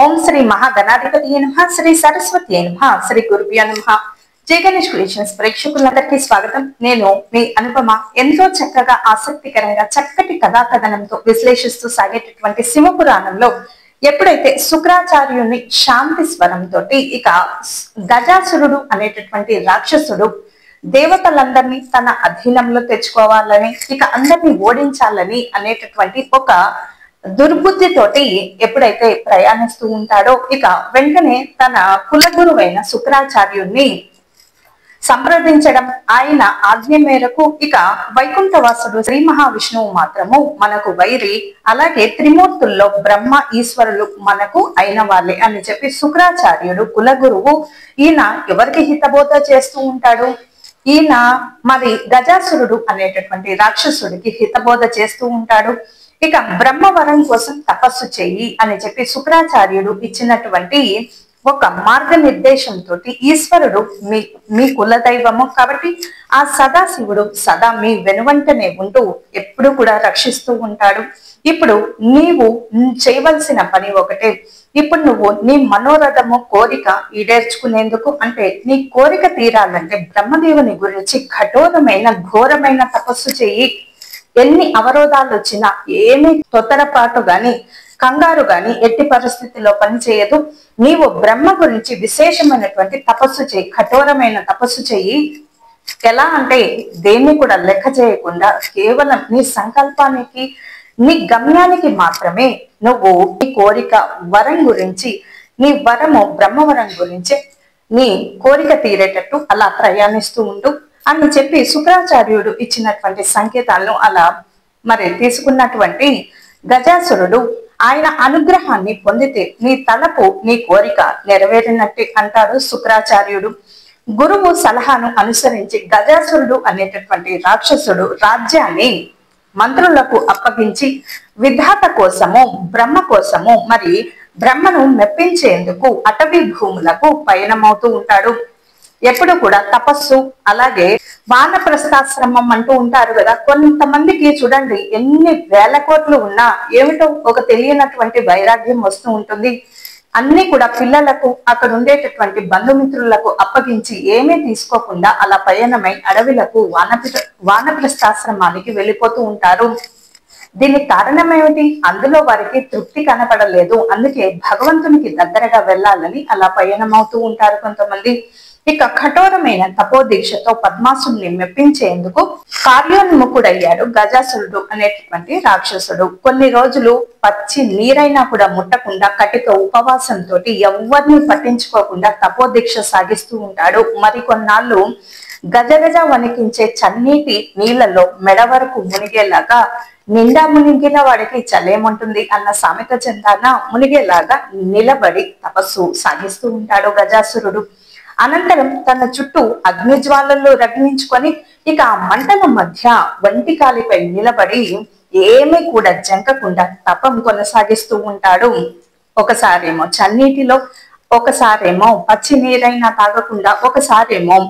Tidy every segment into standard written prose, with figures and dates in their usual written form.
ఓం శ్రీ మహాగణాధిపతి నమః, శ్రీ సరస్వతి నమః, శ్రీ గురుభ్యో నమః. జై గణేష్ క్రియేషన్స్ ప్రేక్షకులందరికీ స్వాగతం. నేను మీ అనుపమ. ఎంతో చక్కగా ఆసక్తికరంగా చక్కటి కథాకథనంతో విశ్లేషిస్తూ సాగేటటువంటి శివపురాణంలో ఎప్పుడైతే శుక్రాచార్యుని శాంతి స్వరంతో ఇక గజాసురుడు అనేటటువంటి రాక్షసుడు దేవతలందరినీ తన అధీనంలో తెచ్చుకోవాలని, ఇక అందరినీ ఓడించాలని అనేటటువంటి ఒక దుర్బుద్ధితోటి ఎప్పుడైతే ప్రయాణిస్తూ ఉంటాడో, ఇక వెంటనే తన కులగురువైన శుక్రాచార్యుణ్ణి సంప్రదించడం, ఆయన ఆజ్ఞ మేరకు ఇక వైకుంఠవాసుడు శ్రీ మహావిష్ణువు మాత్రము మనకు వైరి, అలాగే త్రిమూర్తుల్లో బ్రహ్మ ఈశ్వరులు మనకు అయిన వాళ్ళే అని చెప్పి శుక్రాచార్యుడు కులగురువు ఈయన ఎవరికి హితబోధ చేస్తూ ఉంటాడు? ఈయన మరి గజాసురుడు అనేటటువంటి రాక్షసుడికి హితబోధ చేస్తూ ఉంటాడు. ఇక బ్రహ్మవరం కోసం తపస్సు చెయ్యి అని చెప్పి శుక్రాచార్యుడు ఇచ్చినటువంటి ఒక మార్గనిర్దేశంతో ఈశ్వరుడు మీ కులదైవము కాబట్టి ఆ సదాశివుడు సదా మీ వెనువంటనే ఉంటూ ఎప్పుడు కూడా రక్షిస్తూ ఉంటాడు. ఇప్పుడు నీవు చేయవలసిన పని ఒకటే. ఇప్పుడు నువ్వు నీ మనోరథము కోరిక ఈడేర్చుకునేందుకు, అంటే నీ కోరిక తీరాలంటే బ్రహ్మదేవుని గురించి కఠోరమైన ఘోరమైన తపస్సు చెయ్యి. ఎన్ని అవరోధాలు వచ్చినా ఏమి తొందరపాటు గాని కంగారు గాని ఎట్టి పరిస్థితిలో పనిచేయదు. నీవు బ్రహ్మ గురించి విశేషమైనటువంటి తపస్సు చేయి, కఠోరమైన తపస్సు చెయ్యి. ఎలా అంటే దేన్ని కూడా లెక్క చేయకుండా కేవలం నీ సంకల్పానికి, నీ గమ్యానికి మాత్రమే నువ్వు నీ కోరిక వరం గురించి, నీ వరము బ్రహ్మవరం గురించి నీ కోరిక తీరేటట్టు అలా ప్రయాణిస్తూ ఉంటూ అని చెప్పి శుక్రాచార్యుడు ఇచ్చినటువంటి సంకేతాలను అలా మరి తీసుకున్నటువంటి గజాసురుడు ఆయన అనుగ్రహాన్ని పొందితే నీ తలపు నీ కోరిక నెరవేరినట్టు అంటాడు శుక్రాచార్యుడు. గురువు సలహాను అనుసరించి గజాసురుడు అనేటటువంటి రాక్షసుడు రాజ్యాన్ని మంత్రులకు అప్పగించి విధాత కోసము, బ్రహ్మ కోసము, మరి బ్రహ్మను మెప్పించేందుకు అటవీ భూములకు పయనమవుతూ ఉంటాడు. ఎప్పుడు కూడా తపస్సు, అలాగే వానప్రస్థాశ్రమం అంటూ ఉంటారు కదా. కొంతమందికి చూడండి ఎన్ని వేల కోట్లు ఉన్నా ఏమిటో ఒక తెలియనటువంటి వైరాగ్యం వస్తూ ఉంటుంది. అన్ని కూడా పిల్లలకు, అక్కడ ఉండేటటువంటి బంధుమిత్రులకు అప్పగించి ఏమీ తీసుకోకుండా అలా పయనమై అడవులకు వానప్రస్థాశ్రమానికి వెళ్ళిపోతూ ఉంటారు. దీనికి కారణం ఏమిటి? అందులో వారికి తృప్తి కనపడలేదు, అందుకే భగవంతునికి దగ్గరగా వెళ్ళాలని అలా పయనమవుతూ ఉంటారు కొంతమంది. ఇక కఠోరమైన తపోదీక్షతో పద్మాసుని మెప్పించేందుకు కార్యోన్ముఖుడయ్యాడు గజాసురుడు అనేటటువంటి రాక్షసుడు. కొన్ని రోజులు పచ్చి నీరైనా కూడా ముట్టకుండా కటిక ఉపవాసంతో ఎవరిని పట్టించుకోకుండా తపోదీక్ష సాగిస్తూ ఉంటాడు. మరికొన్నాళ్ళు గజగజ వణికించే చన్నీటి నీళ్లలో మెడ వరకు మునిగేలాగా, నిండా మునిగిన వాడికి చలేముంటుంది అన్న సామెత చెందాన మునిగేలాగా నిలబడి తపస్సు సాగిస్తూ ఉంటాడు గజాసురుడు. అనంతరం తన చుట్టూ అగ్నిజ్వాలల్లో రగిలించుకొని ఇక ఆ మంటల మధ్య వంటి కాలిపై నిలబడి ఏమీ కూడా జంకకుండా తపం కొనసాగిస్తూ ఉంటాడు. ఒకసారేమో చన్నీటిలో, ఒకసారేమో పచ్చి నీరైనా తాగకుండా, ఒకసారేమో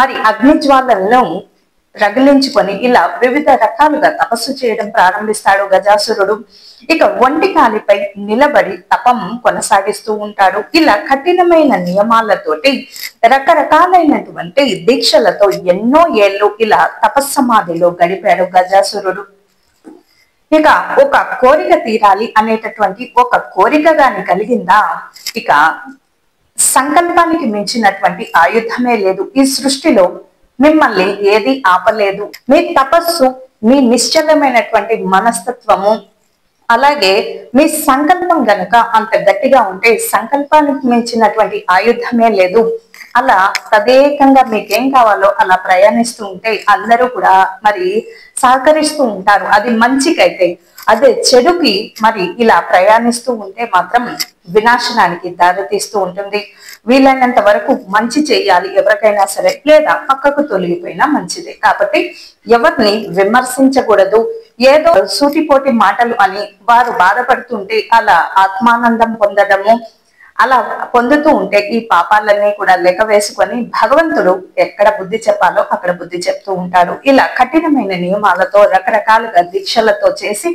మరి అగ్నిజ్వాలలను రగిలించుకొని ఇలా వివిధ రకాలుగా తపస్సు చేయడం ప్రారంభిస్తాడు గజాసురుడు. ఇక ఒంటి కాలిపై నిలబడి తపం కొనసాగిస్తూ ఉంటాడు. ఇలా కఠినమైన నియమాలతోటి, రకరకాలైనటువంటి దీక్షలతో ఎన్నో ఏళ్ళు ఇలా తపస్సమాధిలో గడిపాడు గజాసురుడు. ఇక ఒక కోరిక తీరాలి అనేటటువంటి ఒక కోరిక గాని కలిగిందా, ఇక సంకల్పానికి మించినటువంటి ఆయుధమే లేదు ఈ సృష్టిలో. మిమ్మల్ని ఏది ఆపలేదు. మీ తపస్సు, మీ నిశ్చలమైనటువంటి మనస్తత్వము, అలాగే మీ సంకల్పం గనక అంత గట్టిగా ఉంటే సంకల్పానికి మించినటువంటి ఆయుధమే లేదు. అలా తదేకంగా మీకేం కావాలో అలా ప్రయాణిస్తూ ఉంటే అందరూ కూడా మరి సహకరిస్తూ ఉంటారు. అది మంచికైతే. అదే చెడుకి మరి ఇలా ప్రయాణిస్తూ ఉంటే మాత్రం వినాశనానికి దారితీస్తూ ఉంటుంది. వీలైనంత వరకు మంచి చేయాలి ఎవరికైనా సరే, లేదా పక్కకు తొలగిపోయినా మంచిదే. కాబట్టి ఎవరిని విమర్శించకూడదు. ఏదో సూటిపోటి మాటలు అని వారు బాధపడుతుంటే అలా ఆత్మానందం పొందడము, అలా పొందుతూ ఉంటే ఈ పాపాలన్నీ కూడా లెక్క వేసుకొని భగవంతుడు ఎక్కడ బుద్ధి చెప్పాలో అక్కడ బుద్ధి చెప్తూ ఉంటాడు. ఇలా కఠినమైన నియమాలతో, రకరకాలుగా దీక్షలతో చేసి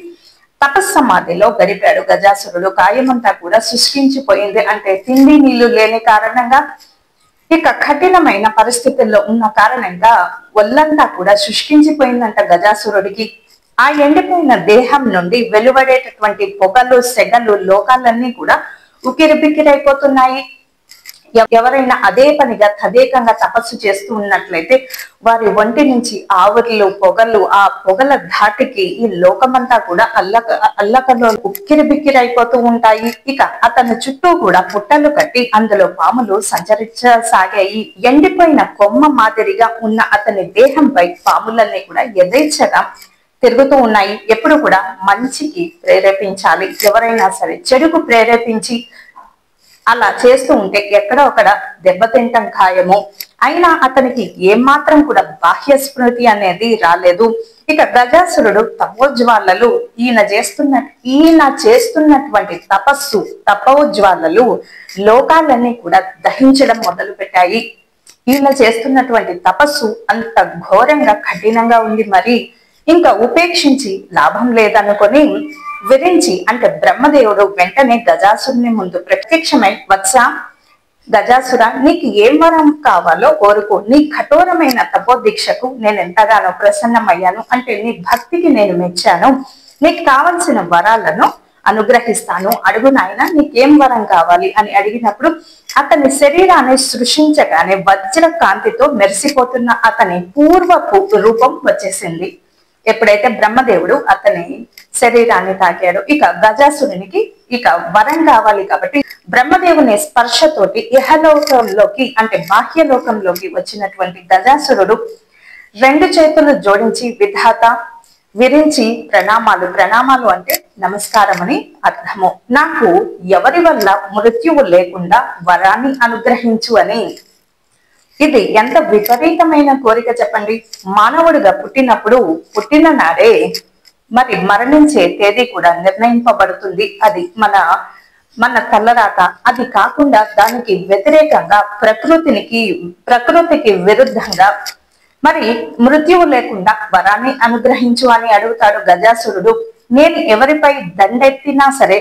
తపస్సమాధిలో గడిపాడు గజాసురుడు. కాయమంతా కూడా శుష్కించిపోయింది. అంటే తిండి నీళ్లు లేని కారణంగా, ఇక కఠినమైన పరిస్థితుల్లో ఉన్న కారణంగా ఒళ్ళంతా కూడా శుష్కించిపోయిందంట గజాసురుడికి. ఆ ఎండిపోయిన దేహం నుండి వెలువడేటటువంటి పొగలు, సెగలు లోకాలన్నీ కూడా ఉక్కిరిబిక్కిరైపోతున్నాయి. ఎవరైనా అదే పనిగా తదేకంగా తపస్సు చేస్తూ ఉన్నట్లయితే వారి ఒంటి నుంచి ఆవిర్లు, పొగలు, ఆ పొగల ధాటికి ఈ లోకమంతా కూడా అల్లకల్లో ఉక్కిరిబిక్కిరైపోతూ ఉంటాయి. ఇక అతని చుట్టూ కూడా పుట్టలు కట్టి అందులో పాములు సంచరించసాగాయి. ఎండిపోయిన కొమ్మ మాదిరిగా ఉన్న అతని దేహంపై పాములన్నీ కూడా యథేచ్ఛగా తిరుగుతూ ఉన్నాయి. ఎప్పుడు కూడా మంచికి ప్రేరేపించాలి. ఎవరైనా సరే చెడుకు ప్రేరేపించి అలా చేస్తూ ఉంటే ఎక్కడో ఒకడ దెబ్బతింటం ఖాయము. అయినా అతనికి ఏమాత్రం కూడా బాహ్య స్మృతి అనేది రాలేదు. ఇక గజాసురుడు తపోజ్వాలలు ఈయన చేస్తున్నటువంటి తపోజ్వాలలు లోకాలన్నీ కూడా దహించడం మొదలు పెట్టాయి. ఈయన చేస్తున్నటువంటి తపస్సు అంత ఘోరంగా కఠినంగా ఉంది. మరి ఇంకా ఉపేక్షించి లాభం లేదనుకొని విరించి, అంటే బ్రహ్మదేవుడు వెంటనే గజాసురుని ముందు ప్రత్యక్షమై, వత్స గజాసుర, నీకు ఏం వరం కావాలో కోరుకో. నీ కఠోరమైన తపోదీక్షకు నేను ఎంతగానో ప్రసన్నమయ్యాను. అంటే నీ భక్తికి నేను మెచ్చాను. నీకు కావలసిన వరాలను అనుగ్రహిస్తాను. అడుగు నాయన, నీకేం వరం కావాలి అని అడిగినప్పుడు అతని శరీరాన్ని సృష్టించగానే వజ్ర కాంతితో మెరిసిపోతున్న అతని పూర్వపు రూపం వచ్చేసింది. ఎప్పుడైతే బ్రహ్మదేవుడు అతని శరీరాన్ని తాకాడు. ఇక గజాసురునికి ఇక వరం కావాలి కాబట్టి బ్రహ్మదేవుని స్పర్శతోటి ఇహలోకంలోకి, అంటే బాహ్యలోకంలోకి వచ్చినటువంటి గజాసురుడు రెండు చేతులు జోడించి విధాత విరించి ప్రణామాలు అంటే నమస్కారం అని అర్థము. నాకు ఎవరి వల్ల మృత్యువు లేకుండా వరాన్ని అనుగ్రహించు అని. ఇది ఎంత విపరీతమైన కోరిక చెప్పండి. మానవుడిగా పుట్టిన నాడే మరి మరణించే తేదీ కూడా నిర్ణయింపబడుతుంది. అది మన తలరాత. అది కాకుండా దానికి వ్యతిరేకంగా ప్రకృతికి విరుద్ధంగా మరి మృత్యువు లేకుండా వరాన్ని అనుగ్రహించు అని అడుగుతాడు గజాసురుడు. నేను ఎవరిపై దండెత్తినా సరే,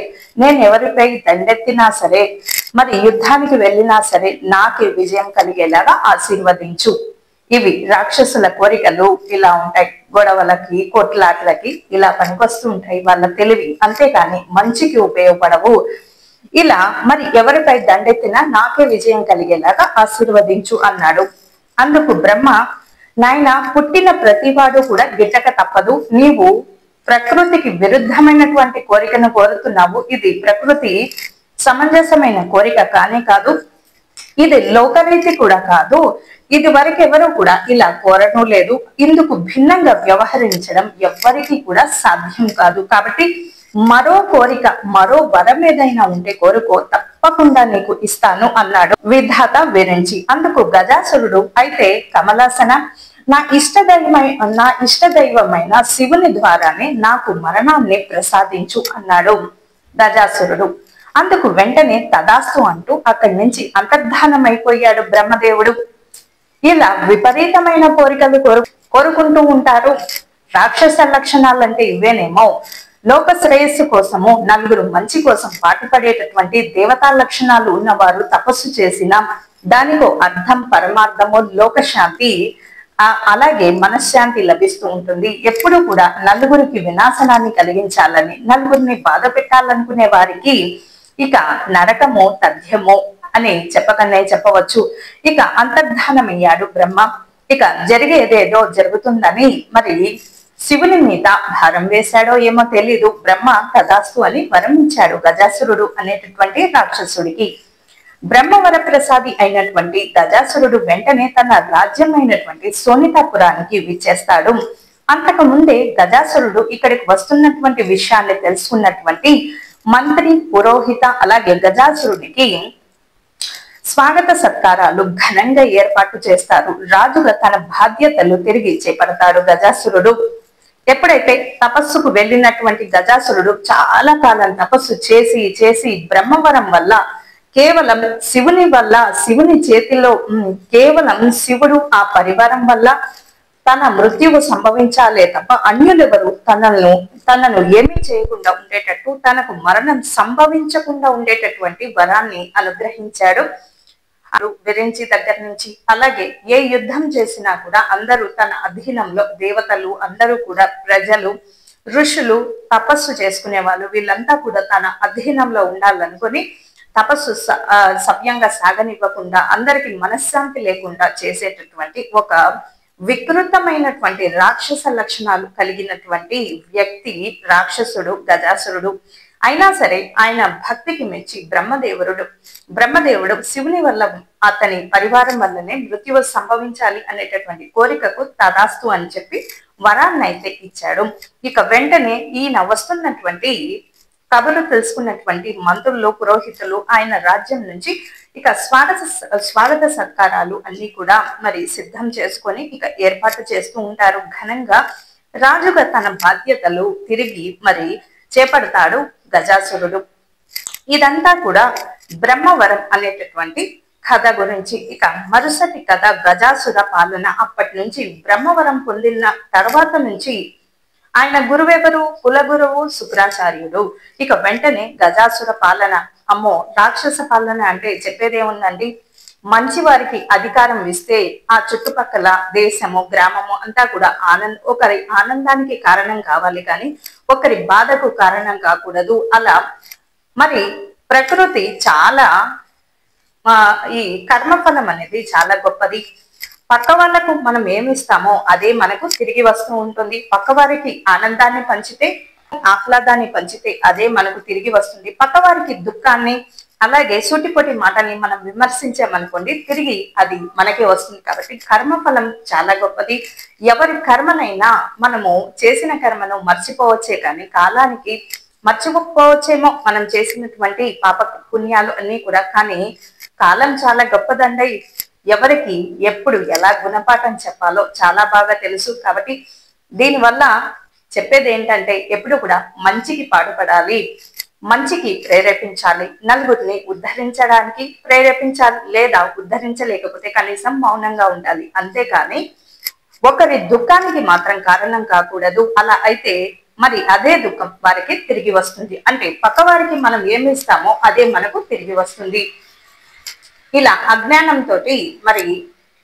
మరి యుద్ధానికి వెళ్ళినా సరే నాకే విజయం కలిగేలాగా ఆశీర్వదించు. ఇవి రాక్షసుల కోరికలు ఇలా ఉంటాయి. గొడవలకి, కొట్లాట్లకి ఇలా పనికొస్తూ ఉంటాయి వాళ్ళ తెలివి. అంతేకాని మంచికి ఉపయోగపడవు. ఇలా మరి ఎవరిపై దండెత్తినా నాకే విజయం కలిగేలాగా ఆశీర్వదించు అన్నాడు. అందుకు బ్రహ్మ, నాయన, పుట్టిన ప్రతివాడు కూడా గిట్టక తప్పదు. నీవు ప్రకృతికి విరుద్ధమైనటువంటి కోరికను కోరుతున్నావు. ఇది ప్రకృతి సమంజసమైన కోరిక కానే కాదు. ఇది లోకరీతి కూడా కాదు. ఇది వరకు ఎవరు కూడా ఇలా కోరడం లేదు. ఇందుకు భిన్నంగా వ్యవహరించడం ఎవ్వరికి కూడా సాధ్యం కాదు. కాబట్టి మరో కోరిక, మరో వరం ఏదైనా ఉంటే కోరుకో, తప్పకుండా నీకు ఇస్తాను అన్నాడు విధాత విరించి. అందుకు గజాసురుడు, అయితే కమలాసన, నా ఇష్టదైవమైన శివుని ద్వారానే నాకు మరణాన్ని ప్రసాదించు అన్నాడు గజాసురుడు. అందుకు వెంటనే తదాస్తు అంటూ అక్కడి నుంచి అంతర్ధానమైపోయాడు బ్రహ్మదేవుడు. ఇలా విపరీతమైన కోరికలు కోరుకుంటూ ఉంటారు. రాక్షస లక్షణాలంటే ఇవేనేమో. లోక శ్రేయస్సు కోసము, నలుగురు మంచి కోసం పాటుపడేటటువంటి దేవతా లక్షణాలు ఉన్నవారు తపస్సు చేసిన దానికో అర్థం, పరమార్థము, లోకశాంతి, అలాగే మనశ్శాంతి లభిస్తూ ఉంటుంది. ఎప్పుడు కూడా నలుగురికి వినాశనాన్ని కలిగించాలని, నలుగురిని బాధ పెట్టాలనుకునే వారికి ఇక నరకము తథ్యము అని చెప్పకనే చెప్పవచ్చు. ఇక అంతర్ధానమయ్యాడు బ్రహ్మ. ఇక జరిగేదేదో జరుగుతుందని మరి శివుని మీద భారం వేశాడో ఏమో తెలీదు. బ్రహ్మ తదాస్తు అని వరం ఇచ్చాడు గజాసురుడు అనేటటువంటి రాక్షసుడికి. బ్రహ్మవర ప్రసాది అయినటువంటి గజాసురుడు వెంటనే తన రాజ్యమైనటువంటి సోనితాపురానికి విచ్చేస్తాడు. అంతకు ముందే గజాసురుడు ఇక్కడికి వస్తున్నటువంటి విషయాన్ని తెలుసుకున్నటువంటి మంత్రి, పురోహిత, అలాగే గజాసురుడికి స్వాగత సత్కారాలు ఘనంగా ఏర్పాటు చేస్తారు. రాజుగా తన బాధ్యతలు తిరిగి చేపడతాడు గజాసురుడు. ఎప్పుడైతే తపస్సుకు వెళ్ళినటువంటి గజాసురుడు చాలా కాలం తపస్సు చేసి బ్రహ్మవరం వల్ల, కేవలం శివుని వల్ల, శివుని చేతిలో కేవలం శివుడు ఆ పరివారం వల్ల తన మృత్యువు సంభవించాలే తప్ప అన్యులెవరు తనను ఏమీ చేయకుండా ఉండేటట్టు, తనకు మరణం సంభవించకుండా ఉండేటటువంటి వరాన్ని అనుగ్రహించాడు. విరించి దగ్గర నుంచి అలాగే ఏ యుద్ధం చేసినా కూడా అందరూ తన అధీనంలో, దేవతలు అందరూ కూడా, ప్రజలు, ఋషులు తపస్సు చేసుకునే వాళ్ళు, వీళ్ళంతా కూడా తన అధీనంలో ఉండాలనుకుని తపస్సు సవ్యంగా సాగనివ్వకుండా, అందరికి మనశ్శాంతి లేకుండా చేసేటటువంటి ఒక వికృతమైనటువంటి రాక్షస లక్షణాలు కలిగినటువంటి వ్యక్తి రాక్షసుడు గజాసురుడు. అయినా సరే ఆయన భక్తికి మెచ్చి బ్రహ్మదేవుడు శివుని వల్ల, అతని పరివారం వల్లనే మృత్యువు సంభవించాలి అనేటటువంటి కోరికకు తదాస్తు అని చెప్పి వరాన్ని అయితే ఇచ్చాడు. ఇక వెంటనే ఈయన వస్తున్నటువంటి కబురు తెలుసుకున్నటువంటి మంత్రులు, పురోహితులు ఆయన రాజ్యం నుంచి ఇక స్వాగత సత్కారాలు అన్ని కూడా మరి సిద్ధం చేసుకొని ఇక ఏర్పాటు చేస్తూ ఉంటారు. ఘనంగా రాజుగా తన బాధ్యతలు తిరిగి మరి చేపడతాడు గజాసురుడు. ఇదంతా కూడా బ్రహ్మవరం అనేటటువంటి కథ గురించి. ఇక మరుసటి కథ గజాసుర పాలన. అప్పటి నుంచి బ్రహ్మవరం పొందిన తర్వాత నుంచి ఆయన గురువెవరు? కులగురువు శుక్రాచార్యుడు. ఇక వెంటనే గజాసుర పాలన, అమ్మో రాక్షస పాలన అంటే చెప్పేదేముందండి. మంచి వారికి అధికారం ఇస్తే ఆ చుట్టుపక్కల దేశము, గ్రామము అంతా కూడా ఒకరి ఆనందానికి కారణం కావాలి కానీ ఒకరి బాధకు కారణం కాకూడదు. అలా మరి ప్రకృతి చాలా ఈ కర్మఫలం అనేది చాలా గొప్పది. పక్క వాళ్ళకు మనం ఏమి ఇస్తామో అదే మనకు తిరిగి వస్తూ ఉంటుంది. పక్క వారికి ఆనందాన్ని పంచితే, ఆహ్లాదాన్ని పంచితే అదే మనకు తిరిగి వస్తుంది. పక్క వారికి దుఃఖాన్ని, అలాగే సూటిపోటి మాటల్ని మనం విమర్శించామనుకోండి, తిరిగి అది మనకే వస్తుంది. కాబట్టి కర్మఫలం చాలా గొప్పది. ఎవరి కర్మనైనా మనము చేసిన కర్మను మర్చిపోవచ్చే కానీ కాలానికి మర్చిపోవచ్చేమో మనం చేసినటువంటి పాప పుణ్యాలు అన్ని కూడా. కానీ కాలం చాలా గొప్పదండి. ఎవరికి ఎప్పుడు ఎలా గుణపాఠం చెప్పాలో చాలా బాగా తెలుసు. కాబట్టి దీనివల్ల చెప్పేది ఏంటంటే ఎప్పుడు కూడా మంచికి పాటుపడాలి, మంచికి ప్రేరేపించాలి, నలుగురిని ఉద్ధరించడానికి ప్రేరేపించాలి, లేదా ఉద్ధరించలేకపోతే కనీసం మౌనంగా ఉండాలి. అంతేకాని ఒకరి దుఃఖానికి మాత్రం కారణం కాకూడదు. అలా అయితే మరి అదే దుఃఖం వారికి తిరిగి వస్తుంది. అంటే పక్క వారికి మనం ఏమి ఇస్తామో అదే మనకు తిరిగి వస్తుంది. ఇలా అజ్ఞానంతో మరి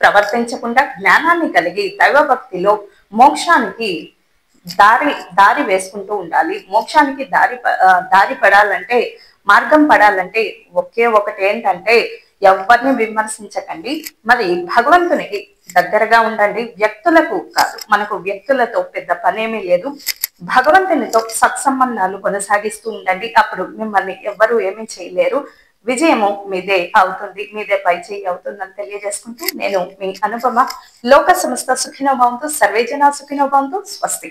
ప్రవర్తించకుండా జ్ఞానాన్ని కలిగి దైవభక్తిలో మోక్షానికి దారి వేసుకుంటూ ఉండాలి. మోక్షానికి దారి పడాలంటే, మార్గం పడాలంటే ఒకే ఒకటి ఏంటంటే ఎవరిని విమర్శించకండి, మరి భగవంతునికి దగ్గరగా ఉండండి. వ్యక్తులకు కాదు, మనకు వ్యక్తులతో పెద్ద పనేమీ లేదు. భగవంతునితో సత్సంబంధాలు కొనసాగిస్తూ ఉండండి. అప్పుడు మిమ్మల్ని ఎవ్వరూ ఏమీ చేయలేరు. విజయము మీదే అవుతుంది, మీదే పై చేయి అవుతుందని తెలియజేసుకుంటూ నేను మీ అనుపమ. లోక సమస్త సుఖినో భవంతు, సర్వే జనా సుఖినో భవంతు. స్వస్తి.